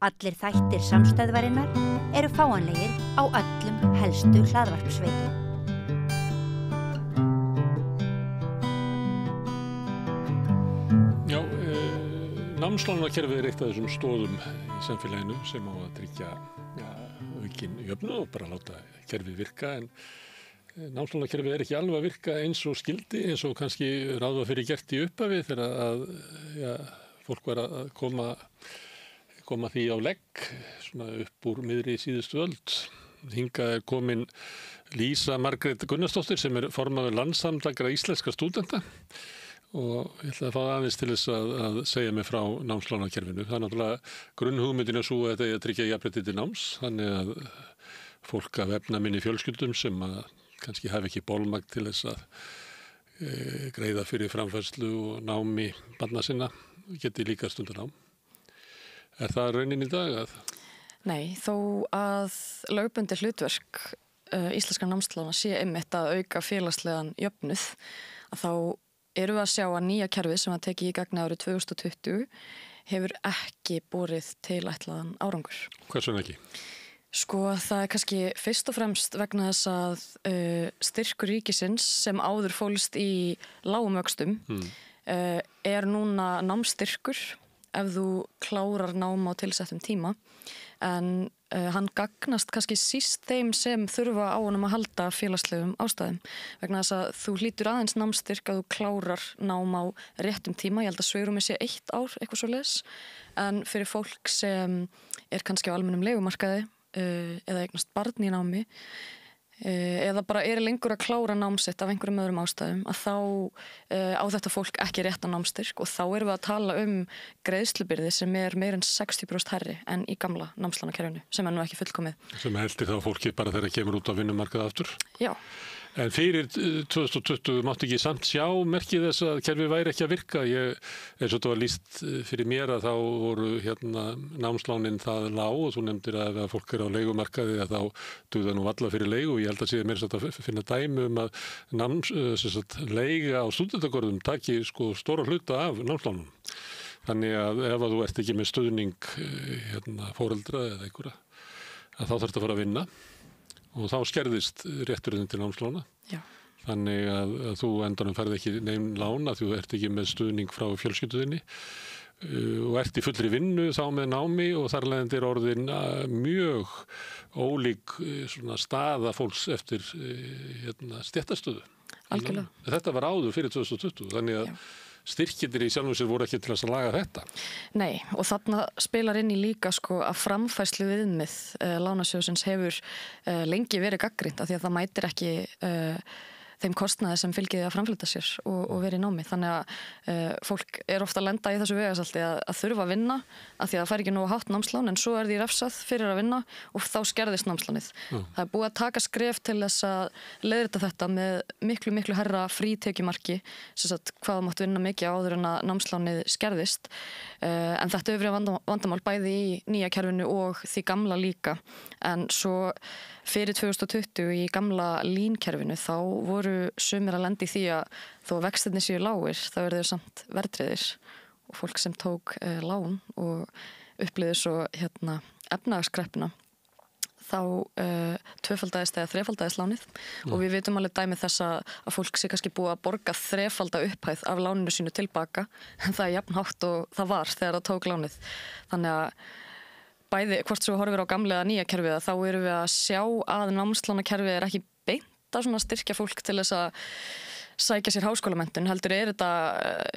Allir þættir samstæðvarinnar eru fáanlegir á öllum helstu hlaðvarpsveitum. Já, námslánakerfið er eitt af þessum stoðum í samfélaginu sem á að tryggja aukin jöfnu og bara láta kerfið virka, en námslánakerfið er ekki alveg að virka eins og skildi, eins og kannski ráða fyrir gert í upphafi þegar að fólk var að koma því á legg svona upp úr miðri síðustu öld. Hingað er komin Lísa Margrét Gunnarsdóttir sem er formaður Landssamtaka íslenskra stúdenta og ég ætla að fá aðeins til þess að segja mig frá námslánakerfinu. Það er náttúrulega grunnhugmyndin svo að þetta er að tryggja jafnrétti til náms, þannig að fólk af efnaminni fjölskyldum sem að kannski hafi ekki bolmagn til þess að greiða fyrir framfærslu og námi barna sinna geti líka stundanám. Er það raunin í dag? Nei, þó að lögbundið hlutverk íslenskra námslána sé einmitt að auka félagslegan jöfnuð, að þá erum við að sjá að nýja kerfið sem að teki í gagni árið 2020 hefur ekki borið til ætlaðan árangur. Hvers vegna ekki? Sko, það er kannski fyrst og fremst vegna þess að styrkur ríkisins sem áður fólst í lágum vöxtum er núna námsstyrkur ef þú klárar nám á tilsettum tíma, en hann gagnast kannski síst þeim sem þurfa á honum að halda félagslegum ástæðum, vegna þess að þú hlýtur aðeins námsstyrk að þú klárar nám á réttum tíma. Ég held að svigrúmið sé 1 ár, eitthvað svoleiðis, en fyrir fólk sem er kannski á almennum leigumarkaði eða eignast barn í námi eða bara er lengur að klára námsitt af einhverjum öðrum ástæðum, að þá á þetta fólk ekki réttan námsstyrk, og þá erum við að tala greiðslubyrði sem er meir en 60% hærri en í gamla námslánakerfinu, sem er nú ekki fullkomið. Sem heldur þá fólki bara þegar kemur út á vinnumarkað aftur? Já. En fyrir 2020 mátti ekki samt sjá merkið þess að kerfið væri ekki að virka. Eins og þetta var lýst fyrir mér að þá voru námslánin það lág, og þú nefndir að ef fólk er á leigumarkaði að þá duða nú alla fyrir leigu. Ég held að sé meira að finna dæmi að leiga á stúdentagörðum taki stóra hluta af námslánum. Þannig að ef þú ert ekki með stuðning foreldra eða einhverja, að þá þarftu að fara að vinna. Og þá skerðist rétturinn til námslána. Já. Þannig að þú endanum færð ekki nein lána því þú ert ekki með stuðning frá fjölskylduðinni og ert í fullri vinnu þá með námi, og þar leiðandi er orðin mjög ólík staða fólks eftir stéttastöðu. Algjörlega. Þetta var áður fyrir 2020, þannig að styrkirnir í sjálfum sér voru ekki til að laga þetta. Nei, og þarna spilar inn í líka að framfærslu viðmið lánasjóðsins hefur lengi verið gagnrýnt, af því að það mætir ekki þeim kostnaði sem fylgir að framfleyta sér og verið í námi. Þannig að fólk er ofta að lenda í þessu vegasalti að þurfa að vinna, af því að það fær ekki nógu hátt námslán, en svo er því refsað fyrir að vinna og þá skerðist námslánið. Það er búið að taka skref til þess að leiðrétta þetta með miklu herra frítekjumarki, sem sagt hvað mátt vinna mikið áður en að námslánið skerðist. En þetta hefur verið vandamál bæði í nýja kerfinu og því gamla líka. En svo fyrir 2020 í gamla línkerfinu þá voru sumir að lenda í því að þó vextirnir séu lágir þá eru þeir samt verðtryggðir, og fólk sem tók lán og upplifði svo efnahagskreppuna þá tvöfaldaðist eða þrefaldaðist lánið. Og við vitum alveg dæmi þess að fólk sé kannski búið að borga þrefalda upphæð af láninu sínu tilbaka, en það er jafn hátt og það var þegar það tók lánið. Þannig að bæði, hvort svo horfir á gamla eða nýja kerfið, þá erum við að sjá að námslánakerfið er ekki beint að styrkja fólk til þess að sækja sér háskólamenntun, heldur er þetta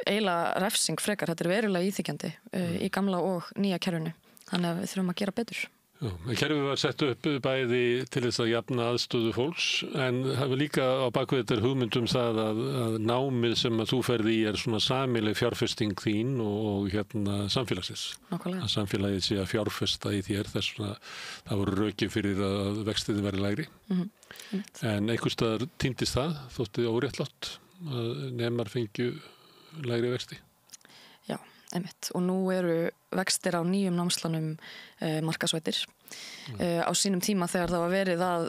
eiginlega refsing frekar. Þetta er verulega íþykjandi í gamla og nýja kerfinu, þannig að við þurfum að gera betur. Já, kerfið var sett upp bæði til þess að jafna aðstöðu fólks, en það var líka á bakvið þetta hugmyndum það að námið sem að þú ferði í er svona sameiginleg fjárfesting þín og samfélagsins. Nákvæmlega. Að samfélagið sé að fjárfesta í þér, þess að það voru rökin fyrir að vextiði væri lægri. En einhvers staðar týndist það, þótti óréttlátt að nemar fengju lægri vexti. Já, einmitt. Og nú eru vextir á nýjum námslánum markaðsvæddir. Á sínum tíma þegar það var verið að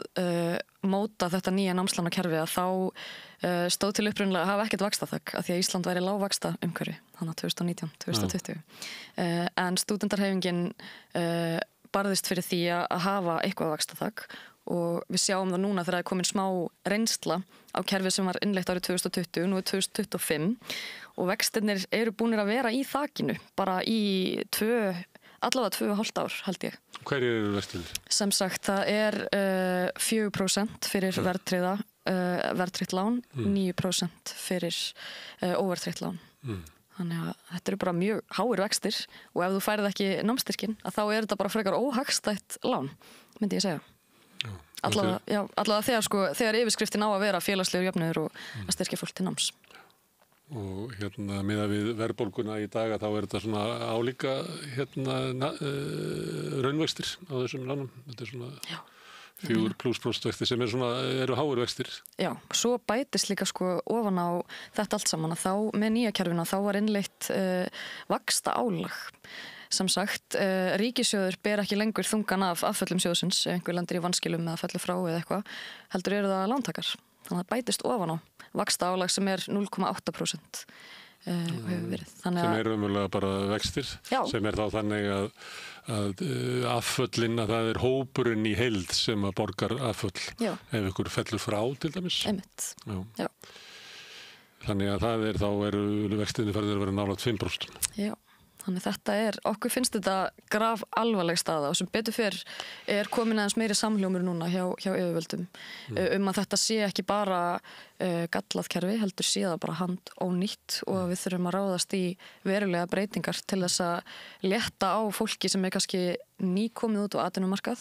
móta þetta nýja námslánakerfi að þá stóð til upprunalega að hafa ekkert vaxtaþak af því að Ísland væri lágvaxta umhverfi þannig að 2019, 2020. En stúdentarhreyfingin barðist fyrir því að hafa eitthvað vaxtaþak og við sjáum það núna þegar það er komin smá reynsla á kerfi sem var innleitt árið 2020, nú er 2025 og vextirnir eru búnir að vera í þakinu bara í allavega 2,5 ár held ég. Hverjir eru vextirnir? Sem sagt, það er 4% fyrir verðtryggt lán, 9% fyrir óverðtryggt lán. Þannig að þetta eru bara mjög háir vextir og ef þú færið ekki námsstyrkinn að þá er þetta bara frekar óhagstætt lán, myndi ég segja. Allavega þegar yfirskriftin á að vera félagslegur jöfnuður og að styrkja fólk til náms. Og miðað við verðbólguna í dag að þá er þetta svona álíka raunvextir á þessum lánum. Þetta er svona 4+% vextir sem eru háir vextir. Já, svo bætist líka ofan á þetta allt saman að þá með nýja kerfina þá var innleitt vaxta álag. Sem sagt, ríkissjóður ber ekki lengur þungan af afföllum sjóðsins ef einhver lendir í vanskilum eða fellur frá eða eitthvað, heldur eru það lántakar. Þannig að það bætist ofan á vaxta álag sem er 0,8% hefur verið. Sem er umhverflega bara vextir, sem er þá þannig að afföllin, að það er hópurinn í heild sem að borgar afföll ef ykkur fellur frá til dæmis. Einmitt. Já. Þannig að þá eru vextinni farið að vera nálægt 5%. Já. Þannig okkur finnst þetta graf alvarleg staða og sem betur fyrr er komin aðeins meiri samhljómur núna hjá yfirvöldum að þetta sé ekki bara gallað kerfi, heldur sé það bara handónýtt og við þurfum að ráðast í verulega breytingar til þess að létta á fólki sem er kannski nýkomið út á atvinnumarkað,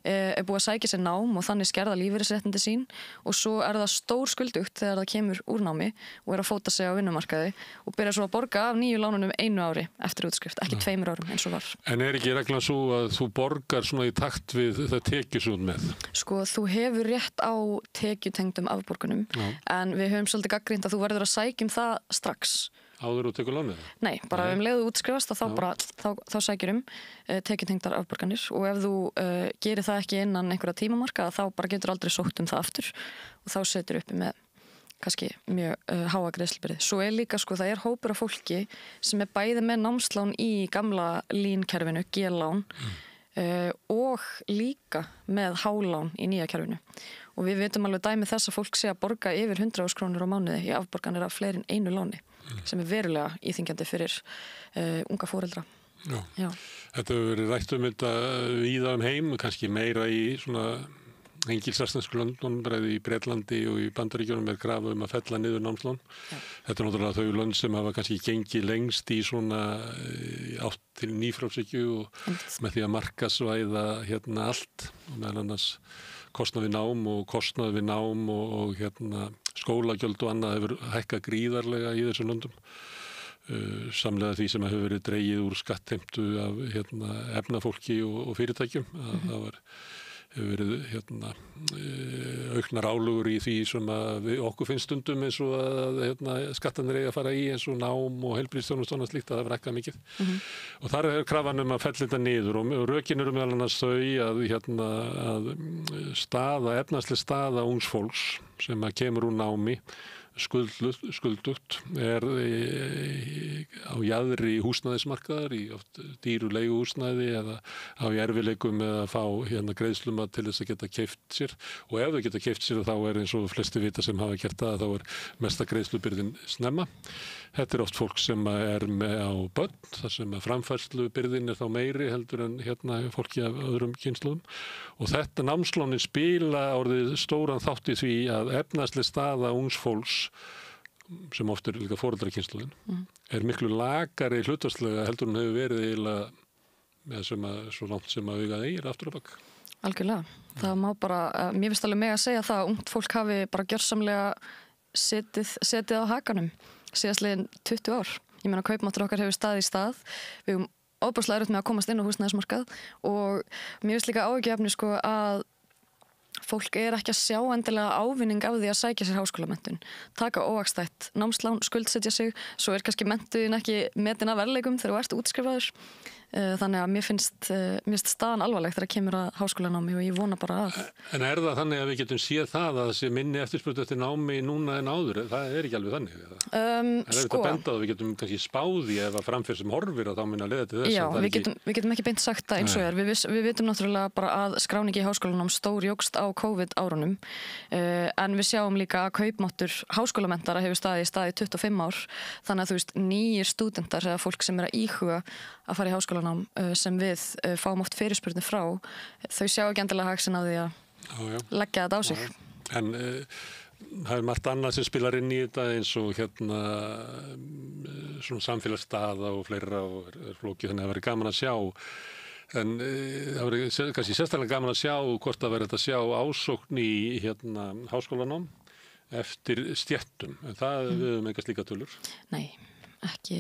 er búið að sækja sér nám og þannig skerða lífeyrisréttindi sín og svo er það stór skuldugt þegar það kemur úr námi og er að fóta sig á vinnumarkaði og byrja svo að borga af nýju lánunum 1 ári eftir útskrift, ekki 2 árum eins og var. En er ekki reglan svo að þú borgar svona í takt við það tekjusund með? Þú hefur rétt á tekjutengdum afborgunum en við höfum svolítið gagnrýnt að þú verður að sækja það strax. Áður og tekur lánið? Nei, bara leiðu útskrifast þá sækjur tekjutengdar afborganir og ef þú gerir það ekki innan einhverja tímamarka þá bara getur aldrei sótt það aftur og þá setur uppi með kannski mjög háa greiðslubyrði. Svo er líka það er hópur af fólki sem er bæði með námslán í gamla línkerfinu, G-lán og líka með hálán í nýja kerfinu. Og við vitum alveg dæmi þess að fólk sé að borga yfir 100.000 krónur á mánuði í afborganir af fleiri en 1 láni sem er verulega íþyngjandi fyrir unga foreldra. Já. Þetta hefur verið rætt þetta víða heim, kannski meira í svona engilsarsnesku löndunum, bæði í Bretlandi og í Bandaríkjunum er krafa að fella niður námslán. Þetta er náttúrulega þau lönd sem hafa kannski gengið lengst í svona átt til nýfrjálshyggju og með því að markaðsvæða allt og meðal annars kostnað við nám og skólagjöld og annað hefur hækkað gríðarlega í þessum löndum. Samlega því sem hefur verið dregið úr skattheimtu af efnafólki og fyrirtækjum. Það hefur verið auknar álögur í því sem okkur finnst stundum eins og að skattarnir eiga að fara í eins og nám og heilbrigðisþjónustu og annað slíkt að það hækkað mikið. Og þar er krafan að fella þetta niður og rökin eru meðal annars þau að efnahagsleg staða ungs fólks sem kemur úr námi skuldugt er á jaðri húsnæðismarkaðar í oft dýru leiguhúsnæði eða á erfiðleikum með að fá greiðsluma til þess að geta keypt sér og ef þau geta keypt sér þá er eins og flesti vita sem hafa gert það þá er mesta greiðslubyrðin snemma. Þetta er oft fólk sem er með á börn þar sem framfærslubyrðin er þá meiri heldur en fólki af öðrum kynslóðum og þetta námslánin spila orðið stóran þátt í því að efnahagsleg staða ungs fólks sem oft er líka foreldrakynslóðin er miklu lakari hlutfallslega heldur en hefur verið eiginlega svo langt sem að við eigir aftur á bak. Algjörlega. Það má bara, mér finnst alveg með að segja það að ungt fólk hafi bara gjörsamlega setið á hakanum síðastliðin 20 ár. Ég meina kaupmáttur okkar hefur staðið í stað. Við höfum ofboðslega erfitt með að komast inn á húsnæðismarkað og mér finnst líka áhyggjuefni að fólk ekki að sjá endilega ávinning af því að sækja sér háskólamenntun, taka óhagstætt námslán, skuldsetja sig, svo kannski menntunin ekki metin af verðleikum þegar þú ert útskrifaður. Þannig að mér finnst staðan alvarleg þegar kemur að háskólanámi og ég vona bara að... En það þannig að við getum séð það að þessi minni eftirspurn eftir námi núna en áður? Það ekki alveg þannig? Þetta benda að við getum kannski spáði ef að framfyrir sem horfir að þá minna leiða til þess? Já, við getum ekki beint sagt það eins og Við vitum náttúrulega bara að skráningi í háskólanám stórjókst á COVID-árunum en við sjáum líka að kaupmáttur háskólamentara hefur staðið í 25 ár þannig að þú veist, nýjir stúdentar eða fólk sem að íhuga að fara í háskólanám sem við fáum oft fyrirspurnir frá, þau sjá ekki endilega hagsin á því að leggja þetta á sig. En það margt annað sem spilar inn í þetta eins og svona samfélagsstaða og fleira og flókið þannig að það verið gaman að sjá. En það verið kannski sérstaklega gaman að sjá hvort það verið að sjá ásókn í háskólanám eftir stéttum. En það við höfum enga slíka tölur. Nei, ekki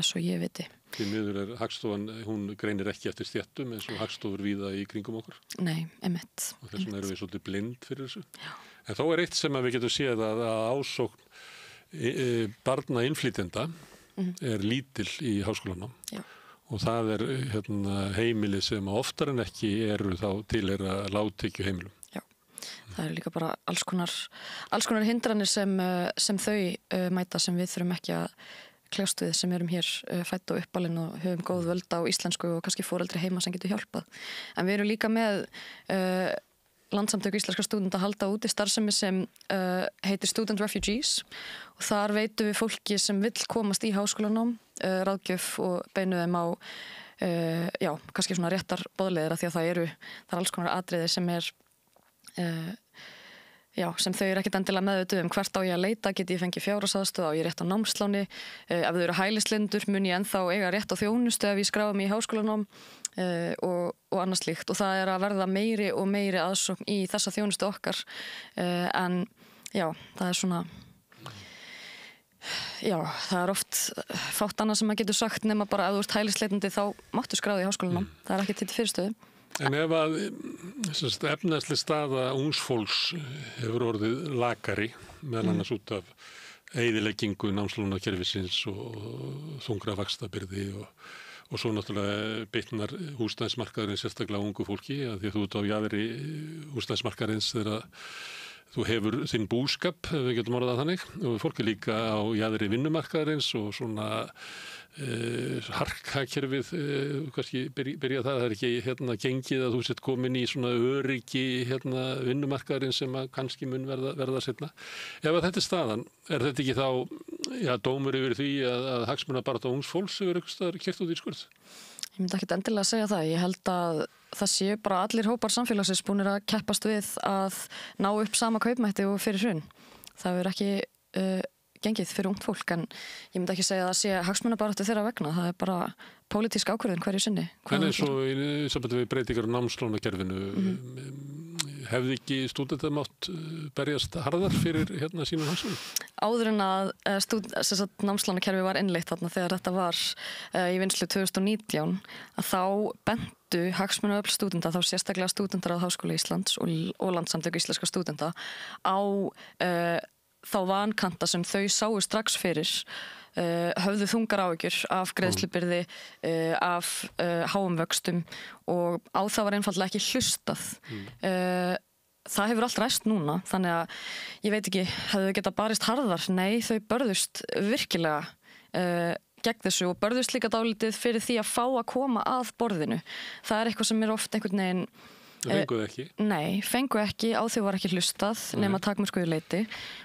svo ég viti. Því miður Hagstofan, hún greinir ekki eftir stéttum eins og Hagstofur víða í kringum okkur. Nei, einmitt. Og þess vegna erum við svolítið blind fyrir þessu. Já. En þó eitt sem við getum séð að ásókn barna innflytjenda lítil í háskólanám. Já. Og það heimili sem oftar en ekki eru þá tilheyra lágtekju heimilum. Já, það líka bara alls konar hindranir sem þau mæta sem við þurfum ekki að kljást við sem erum hér fædd og uppalin og höfum góð völd á íslensku og kannski foreldri heima sem getur hjálpað. En við erum líka með Landssamtök íslenskra stúdenta halda úti starfsemi sem heitir Student Refugees og þar veitum við fólki sem vill komast í háskólanám, ráðgjöf og beinu þeim á kannski svona réttar boðleiðir af því að það er alls konar atriði sem sem þau eru ekkert endilega meðvituð hvert á ég að leita, get ég fengið fjárhagsaðstoð, á ég rétt á námsláni, ef þau eru hælisleitendur mun ég ennþá eiga rétt á þjónustu ef ég skráði mig í háskólanám og annað slíkt og það að verða meiri og meiri aðsókn í þessa þjónustu okkar en það er svona það oft fátt annað sem maður getur sagt nema bara ef þú ert hælisleitandi þá máttu skráði í háskólanám, það ekki til fyrirstöðu. En ef að efnaðslega staða ungs fólks hefur orðið lakari, meðal annars út af eyðileggingu námslánakerfisins og þungra vaxtabyrði og svo náttúrulega bitnar húsnæðismarkaðurinn sérstaklega ungu fólki, að því að þú ert á jaðri húsnæðismarkaðurins þegar þú hefur þinn búskap, ef við getum orðað þannig, og fólk líka á jaðri vinnumarkaðurins og svona harkakerfið kannski byrja það er ekki gengið að þú sett komin í svona öryggi vinnumarkaðurinn sem að kannski mun verða seinna. Ef að þetta er staðan, er þetta ekki þá dómur yfir því að hagsmunabarátta ungs fólks hefur einhvers staðar keyrt út í skurð? Ég myndi ekkert endilega að segja það. Ég held að það séu bara allir hópar samfélagsins búnir að keppast við að ná upp sama kaupmætti og fyrir hrun. Það er ekki gengið fyrir ungt fólk en ég myndi ekki segja að það sé hagsmunabaráttu þeirra vegna. Það er bara pólitísk ákvörðun hverju sinni. En eins og í sambandi við breytingar á námslánakerfinu, hefði ekki stúdentar mátt berjast harðar fyrir sínum hagsmunum? Áður en að námslánakerfi var innleitt þarna þegar þetta var í vinnslu 2019 að þá bentu hagsmunaöfl stúdenta, þá sérstaklega stúdentar á Háskóla Íslands og Landssamtök íslenskra stúdenta á þá vankanta sem þau sáu strax fyrir höfðu þungar áhyggjur af greiðslubyrði, af háum vöxtum og á það var einfaldlega ekki hlustað. Það hefur allt ræst núna, þannig að ég veit ekki, hefðu þau getað barist harðar? Nei, þau börðust virkilega gegn þessu og börðust líka dálítið fyrir því að fá að koma að borðinu. Það er eitthvað sem oft einhvern veginn Fenguðu ekki? Nei, fengu ekki, á því var ekki hlustað nema takmörkuðu leyti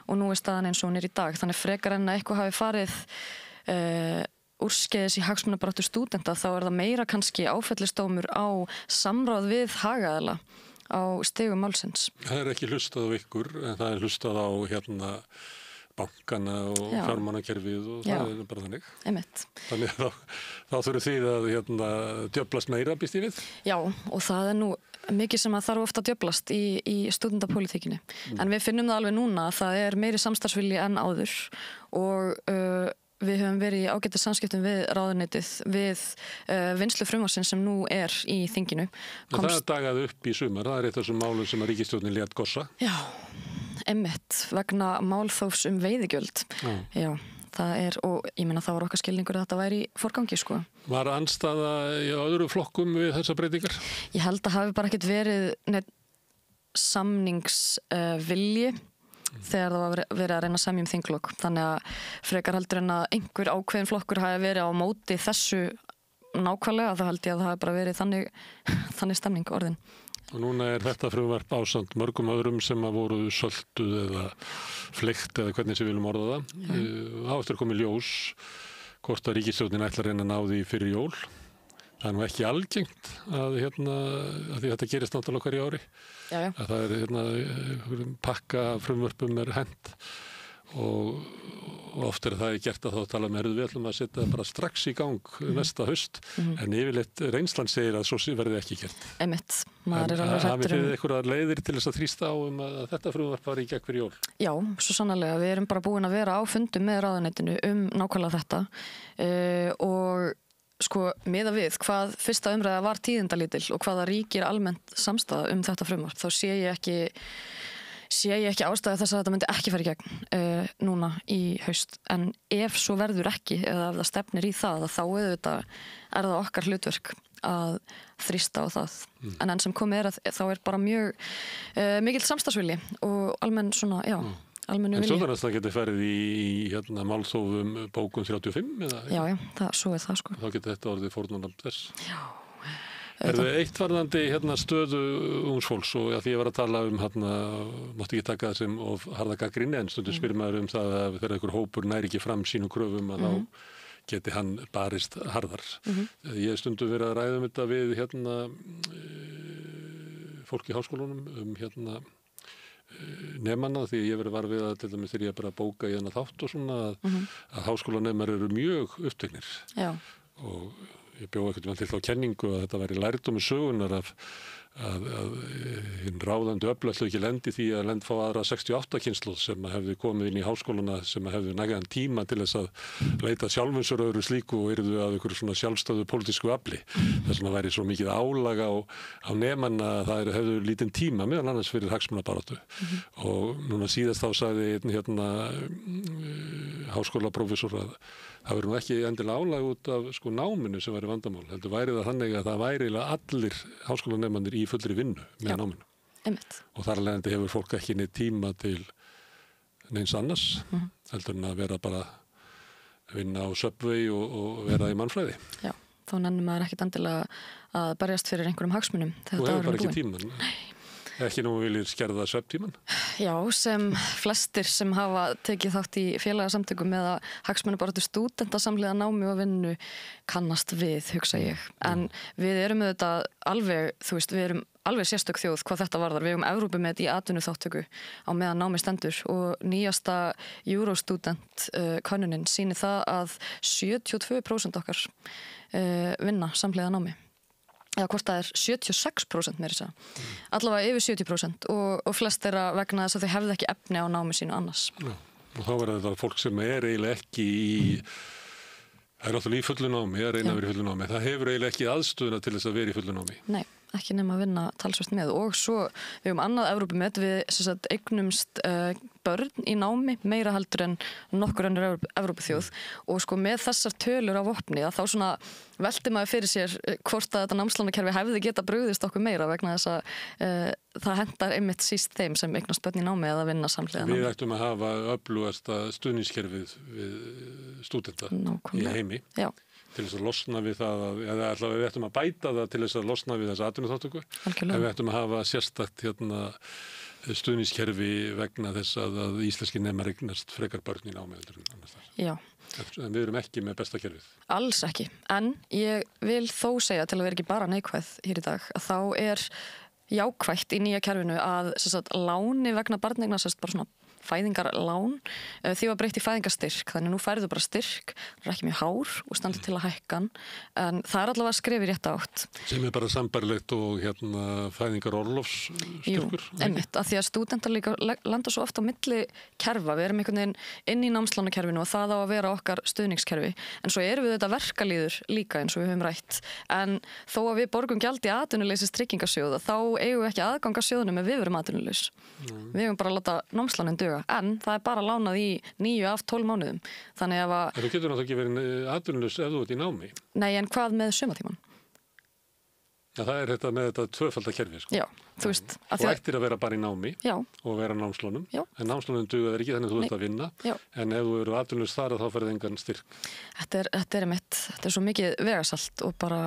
og nú er staðan eins og hún er í dag. Þannig frekar en að eitthvað hafi farið úrskeiðis í hagsmunabaráttu stúdenta þá er það meira kannski áfellisdómur á samráð við hagaðila á stigum málsins. Það er ekki hlustað á ykkur en það er hlustað á bankana og fjármálakerfið og það er bara þannig. Einmitt. Þannig þá þurfum þið að djöflast meira, býst ég við? Já, og það er nú mikið sem að þarf ofta að djöflast í stúdentapólitíkinni. En við finnum það alveg núna að það er meiri samstarfsvilji en áður og við höfum verið í ágætis samskiptum við ráðuneytið, við vinnslu frumvarpsins sem nú í þinginu. Það dagaði upp í sumar, það eitt af þessum málum sem að ríkisstjórnin lét gossa. Já, einmitt, vegna málþófs veiðigjöld. Já. Það og ég meina það var okkar skilningur að þetta væri í forgangi, sko. Var andstaða í öðru flokkum við þessar breytingar? Ég held að hafi bara ekkert verið neitt samningsvilji þegar það var verið að reyna að semja þinglok. Þannig að frekar heldur en að einhver ákveðin flokkur hafi verið á móti þessu nákvæmlega, þá held ég að það hafi bara verið þannig stemning orðin. Og núna þetta frumvarp ásamt mörgum öðrum sem að voru sölduð eða fleikt eða hvernig sem við viljum orða það. Á eftir komið ljós hvort að ríkisstjórnin ætlar að reyna að ná því fyrir jól. Það nú ekki algengt að því þetta gerist náttúrulega hverju ári. Já. Að það pakka frumvörpum hent og oft það gert að þá tala með við ætlum að setja bara strax í gang næsta haust, en yfirleitt reynslan segir að svo verði ekki gert. Einmitt, maður alveg hræddur hafið þið einhverjar leiðir til þess að þrýsta á að þetta frumvarp var í gegn fyrir jól? Já, svo sannarlega, við erum bara búin að vera á fundum með ráðuneytinu nákvæmlega þetta og sko miðað við hvað fyrsta umræða var tíðindalítil og hvaða ríkir almennt samstaða þetta frumvarp, þá sé ég ekki ástæðu þess að þetta myndi ekki fara í gegn núna í haust. En ef svo verður ekki, eða ef það stefnir í það, þá auðvitað það okkar hlutverk að þrýsta á það. En enn sem komið þá bara mjög mikill samstarfsvilji og almenn svona, já, almennu vilji. En svo það getur ferið í málþófum bókun 35? Eða? Já, svo það, sko. Þá getur þetta orðið fórnarlamb þess? Já. Það eitt varðandi stöðu ungs fólks og því ég var að tala mátti ekki taka það sem of harða gagnrýni en stundum spyr maður það að þegar einhver hópur næri ekki fram sínum kröfum að þá geti hann barist harðar. Ég stundum verið að ræða þetta við fólk í háskólunum nemanna því ég verið var við að til dæmis þegar ég bara bóka í þátt og svona að háskólanemar eru mjög uppteknir. Já. Og ég bjó ekkert til þá kenningu að þetta væri lærdómi sögunar að hinn ráðandi öfl ætlu ekki lendi því að fá aðra 68 kynslóð sem hefði komið inn í háskólana sem hefði nægan tíma til þess að leita sjálfum sér öðru slíku og yrðu að einhverju svona sjálfstöðu pólitísku afli. Þess vegna væri svo mikið álag á nemanna að það hefðu lítinn tíma meðal annars fyrir hagsmunabaráttu. Og núna síðast þá sagði einn háskólaprófessor að það verður nú ekki endilega álag út af náminu sem væri vandamál. Heldur væri það þannig að það væri allir háskólanemarnir í fullri vinnu með náminu. Einmitt. Og þar alveg hefur fólk ekki neitt tíma til neins annars heldur en að vera bara að vinna á Subway og vera í mannfræði. Já, þá nennir maður ekkit endilega að berjast fyrir einhverjum hagsmunum. Þú hefur bara ekki tíman. Nei. Ekki nú viljið skerða svefntíman? Já, sem flestir sem hafa tekið þátt í félagasamtökum eða hagsmunabaráttu stúdenta samhliða námi og vinnu kannast við, hugsa ég. En við erum auðvitað alveg, við erum alveg sérstök þjóð hvað þetta varðar. Við eigum Evrópumet í atvinnuþátttöku á meðan námi stendur og nýjasta Eurostudent könnunin sýnir það að 72% okkar vinna samhliða námi. Eða hvort það 76% meira þess að. Allavega yfir 70% og flest þeirra vegna þess að þau hefðu ekki efni á námi sínu annars. Já, og þá verður þetta fólk sem eiginlega ekki það náttúrulega í fullu námi, reyna að vera í fullu námi. Það hefur eiginlega ekki aðstöðuna til þess að vera í fullu námi. Nei, ekki nema að vinna talsvert með. Og svo við annað Evrópumet, við eignumst börn í námi meira heldur en nokkur önnur Evrópuþjóð og með þessar tölur á vopni að þá svona velti maður fyrir sér hvort að þetta námslánakerfi hefði geta brugðist okkur meira vegna þess að það hentar einmitt síst þeim sem eignast börn í námi eða vinna samhliða námi. Við ættum að hafa öflugasta stuðningskerfið við stúdenta í heimi. Já. Til þess að losna við það, eða allavega við ættum að bæta það til þess að losna við þessa atvinnuþátttöku. Við ættum að hafa sérstakt stuðningskerfi vegna þess að íslenski nemar eignast frekar börn í námi heldur en annars þar. Já. En við erum ekki með besta kerfið. Alls ekki. En ég vil þó segja til að vera ekki bara neikvæð hér í dag að þá jákvætt í nýja kerfinu að láni vegna barneigna bara svona fæðingarlán, því var breytt í fæðingarstyrk, þannig nú færðu bara styrk, það er ekki mjög hár og standur til að hækka hann, en það er allavega skref í rétt átt. Sem er bara sambærilegt og fæðingarorlofsstyrkur? Jú, einmitt, af því að stúdentar líka landa svo oft á milli kerfa, við erum einhvern veginn inn í námslánakerfinu og það á að vera okkar stuðningskerfi, en svo erum við þetta verkalýður líka eins og við höfum rætt, en þó að við borgum gjald í atvinnuleysistryggingasjóð, þá eigum við ekki aðgang að sjóðunum ef við verum atvinnulaus. Við eigum bara að láta námslánin duga, en það er bara lánað í 9 af 12 mánuðum. Þannig ef að... Þú getur náttúrulega ekki verið atvinnulaus ef þú ert í námi. Nei, en hvað með sumatíman? Ja, það er þetta með þetta tvöfaldakerfi, sko. Já, þú veist. Þú ættir að vera bara í námi Já. Og vera námslánum, Já. En námslánum duga þér ekki þannig að þú ert að vinna, Já. En ef þú eru atvinnulaus þar þá ferðu engan styrk. Þetta er svo mikið vegasalt og bara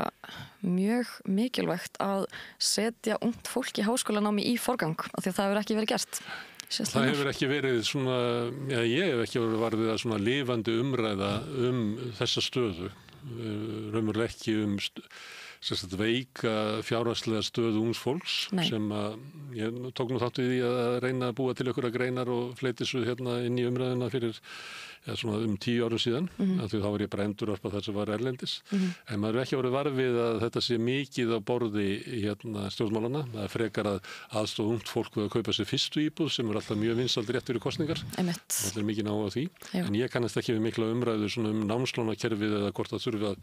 mjög mikilvægt að setja ungt fólk í háskólanámi í forgang, af því að það hefur ekki verið gert. Það hefur ekki verið svona, ég hef ekki verið varðið að svona lifandi umræða þessa stöðu, raunverulega ekki veika fjárhagslega stöðu ungs fólks. Nei. Sem að ég tók nú þátt við því að reyna að búa til einhverja greinar og fleiti svo inn í umræðuna fyrir svona 10 árum síðan, af því þá var ég bara endurvarpa það sem var erlendis. En maður er ekki verið varfið að þetta sé mikið á borði stjórnmálana. Það er frekar að aðstoða ungt fólk við að kaupa sér fyrstu íbúð sem er alltaf mjög vinsælt rétt fyrir kosningar. Það er mikið náhuga á því. Já. En ég kannast ekki við mikla umræðu svona námslánakerfið eða hvort það þurfi að,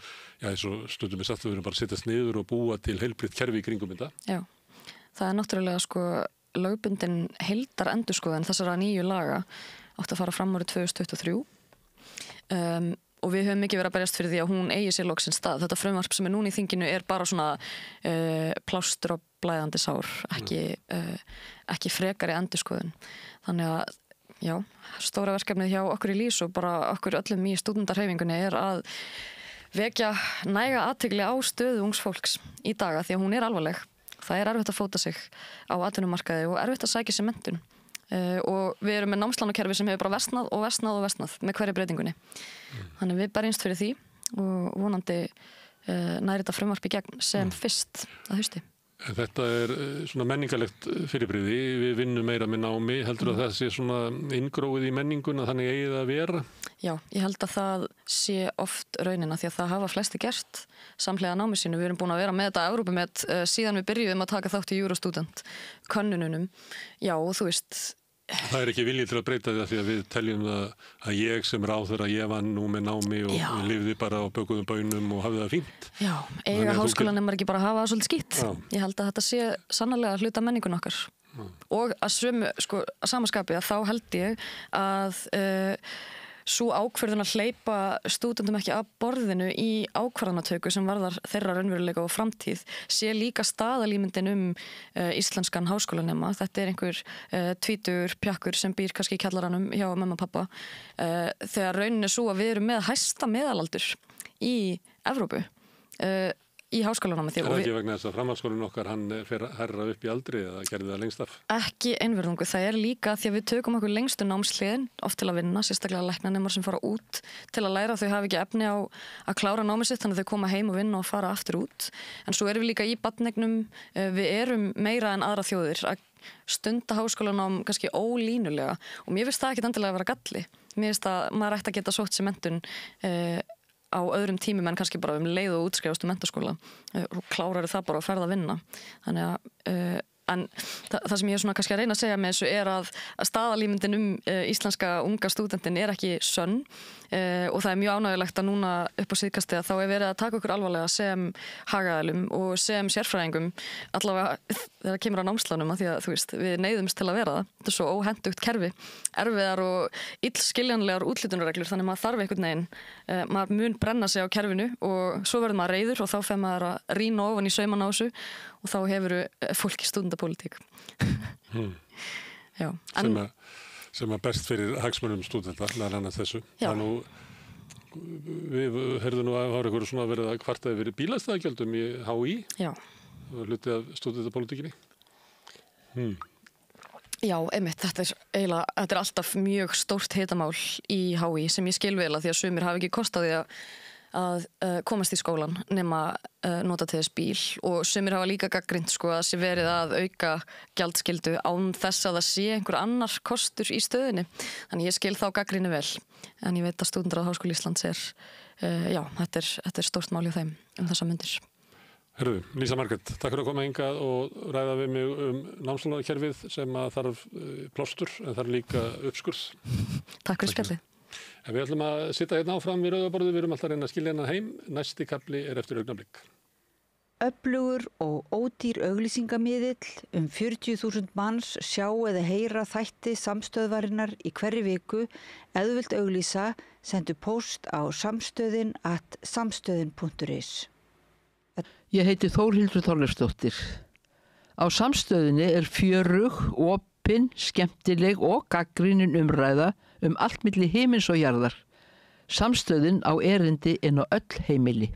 eins og stundum er sagt að við erum bara að setjast niður og búa til heilbrigt kerfi í kringum þetta. Já, það er náttúrulega lögbundin heildarendurskoðun þessara 9 laga átti að fara fram árið 2023 og við höfum ekki verið að berjast fyrir því að hún eigi sér loksins stað. Þetta frumvarp sem er núna í þinginu er bara svona plástur og blæðandi sár, ekki frekari endurskoðun. Þannig að, já, stóra verkefnið hjá okkur í LÍS og bara okkur öllum í stúdentarhreyfingunni er að vekja næga athygli á stöðu ungs fólks í daga því að hún er alvarleg. Það er erfitt að fóta sig á atvinnumarkaði og erfitt að sækja sér menntun. Og við erum með námslánakerfi sem hefur bara versnað með hverju breytingunni. Þannig við berjumst fyrir því og vonandi næri þetta frumvarp í gegn sem fyrst að hausti. Þetta er svona menningarlegt fyrirbrigði. Við vinnum meira með námi. Heldur að það sé svona inngróið í menninguna þannig eigið að vera? Já, ég held að það sé oft raunina því að það hafa flesti gert samhliða námi sínu. Við erum búin að vera með þetta Evrópumet síðan við byrjuðum að taka þátt í Eurostudent könnununum. Já, og þú veist... Það er ekki viljið til að breyta því að við teljum að ég sem ráðherra, ég vann nú með námi og lifði bara á bökuðum bænum og hafði það fínt. Já, eiga háskólanemar ekki bara að hafa það svolítið skýtt. Ég held að þetta sé sannarlega hluta menningun okkar. Og að samaskapi að þá held ég að sú ákvörðun að hleypa stúdendum ekki að borðinu í ákvarðanatöku sem varðar þeirra raunveruleika og framtíð sé líka staðalímyndin íslenskan háskólanema. Þetta er einhver tvítugur pjakkur sem býr kannski í kjallaranum hjá mamma og pappa. Þegar raunin er svo að við erum með hæsta meðalaldur í Evrópu í háskólanámi. Er það ekki vegna þess að framhaldsskólinn okkar hann fer hærra upp í aldri eða gerði það lengst af? Ekki einverðungu. Það er líka því að við tökum okkur lengstu námshliðin oft til að vinna, sérstaklega læknanemar sem fara út til að læra. Þau hafa ekki efni á að klára námið sitt þannig að þau koma heim og vinna og fara aftur út. En svo erum við líka í barneignum, við erum meira en aðra þjóðir að stunda háskólanám kannski ólínulega og mér finnst það ekkit endilega að vera galli. Mér finnst að maður ætti að geta sótt sér menntun á öðrum tímum en kannski bara leið og útskrifast menntaskóla og klárar það bara að ferða að vinna. Þannig að en það sem ég er svona kannski að reyna að segja með þessu er að staðalímyndin íslenska unga stúdentin er ekki sönn og það er mjög ánægjulegt að núna upp á síðkastið að þá er verið að taka okkur alvarlega sem hagaðilum og sem sérfræðingum allavega þegar kemur á námslánum að því að þú veist, við neyðumst til að vera það. Þetta er svo óhentugt kerfi, erfiðar og illskiljanlegar útlitunarreglur þannig maður þarf einhvern veginn, maður mun brenna sig á kerfinu og svo verður maður reiður og þá fer maður að rýna ofan í sauman á þessu og þá hefur fólk í stúdendapólitík. Já, sem að best fyrir hagsmunum stúdenta, meðal annars þessu. Það nú, við heyrðum nú að það var eitthvað svona verið að kvarta yfir bílastæðagjöldum í HÍ. Já. Það var hluti af stúdentapólitíkinni. Já, einmitt, þetta er alltaf mjög stórt hitamál í HÍ sem ég skil vel að því að sumir hafi ekki kost á því að komast í skólan nema nota til þess bíl og sumir hafa líka gagnrýnt sko að sé verið að auka gjaldskyldu án þess að það sé einhver annar kostur í stöðinni. Þannig ég skil þá gagnrýni vel. En ég veit að Stúdentar Háskóli Íslands þetta er stórt mál hjá þeim þessa mundir. Herðu, Lísa Margrét, takk fyrir að koma hingað og ræða við mig námslánakerfið sem að þarf plástur en þarf líka uppskurð. Takk fyrir spjallið. Við ætlum að sitja hérna áfram við rauðaborðið, við erum alltaf að reyna að skilja hennan heim. Næsti kafli eftir augnablik. Öflugur og ódýr auglýsingamiðill 40.000 manns sjá eða heyra þætti samstöðvarinnar í hverri viku. Ef þú vilt auglýsa, sendu póst á samstöðin@samstöðin.is. Ég heiti Þórhildur Þorleifsdóttir. Á Samstöðinni fjörug, opin, skemmtileg og gagnrýnin umræða allt milli himins og jarðar. Samstöðin á erindi inn á öll heimili.